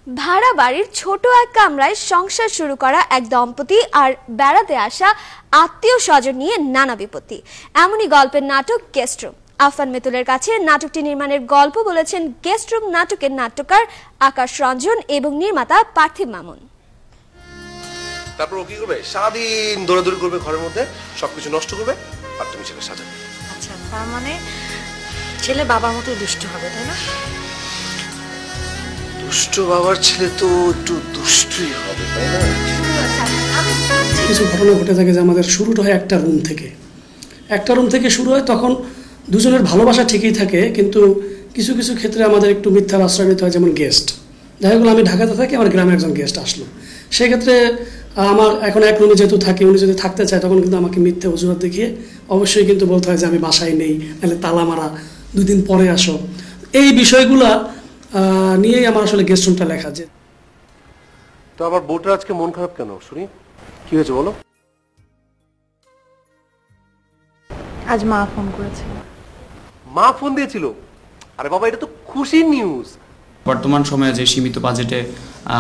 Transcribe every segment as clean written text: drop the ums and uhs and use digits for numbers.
ভাড়া বাড়ির ছোট এক কামরায় সংসার শুরু করা এক দম্পতি আর বেড়াতে আসা আত্মীয় স্বজন নিয়ে নানা বিপত্তি। এমনই গল্পের নাটক গেস্ট রুম। আফান মেতুলের কাছে নাটকটি নির্মাণের গল্প বলেছেন গেস্ট রুম নাটকের নাট্যকার আকাশ রঞ্জন এবং নির্মাতা পার্থিব মামুন। তারপর ও কি করবে? সারাদিন দৌড়াদৌড়ি করবে, ঘরের মধ্যে সবকিছু নষ্ট করবে, আর তুমি ছেলে সাজাবে। আচ্ছা, তার মানে ছেলে বাবার মতো দুষ্ট হবে, তাই না? দুষ্ট বাবার ছেলে তো একটু দুষ্টই হবে, তাই না? কিছু ঘটনা ঘটে থাকে যে আমাদের শুরুটা হয় একটা রুম থেকে শুরু হয়। তখন দুজনের ভালোবাসা ঠিকই থাকে, কিন্তু কিছু কিছু ক্ষেত্রে আমাদের একটু মিথ্যার আশ্রয় নিতে হয়। যেমন গেস্ট, দেখা গেলো আমি ঢাকাতে থাকি, আমার গ্রামে একজন গেস্ট আসলো, সেক্ষেত্রে আমার এখন এক রুমে যেহেতু থাকি, উনি যদি থাকতে চায় তখন কিন্তু আমাকে মিথ্যে অজুহাত দেখিয়ে অবশ্যই কিন্তু বলতে হয় যে আমি বাসায় নেই, নাহলে তালা মারা, 2 দিন পরে আসো। এই বিষয়গুলা নিয়েই আমার আসলে গেস্ট রুমটা লেখা। যে তো আমার বউটার আজকে মন খারাপ কেন শুনি? কি হয়েছে বলো? আজ মা ফোন করেছে। মা ফোন দিয়েছিল? আরে বাবা, এটা তো খুশির নিউজ। বর্তমান সময়ে যে সীমিত বাজেটে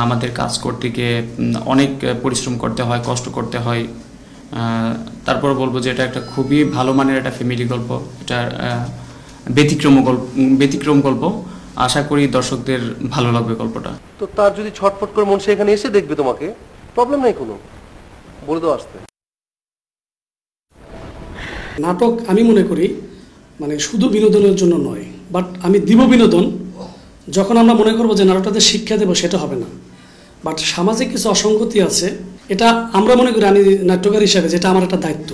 আমাদের কাজ করতে গিয়ে অনেক পরিশ্রম করতে হয়, কষ্ট করতে হয়। তারপর বলবো যে এটা একটা খুবই ভালো মানের একটা ফ্যামিলি গল্প, এটা ব্যতিক্রম গল্প। আশা করি দর্শকদের ভালো লাগবে গল্পটা। তো তার যদি ছটফট করে মন, সেখানে এসে দেখবে তোমাকে, প্রবলেম নেই কোনো, বলে দাও আসতে। নাটক আমি মনে করি মানে শুধু বিনোদনের জন্য নয়, বাট আমি দিব বিনোদন যখন আমরা মনে করবো যে নাটকটাতে শিক্ষা দেবো, সেটা হবে না। বাট সামাজিক কিছু অসঙ্গতি আছে, এটা আমরা মনে করি, আমি নাট্যকার হিসাবে যেটা আমার একটা দায়িত্ব।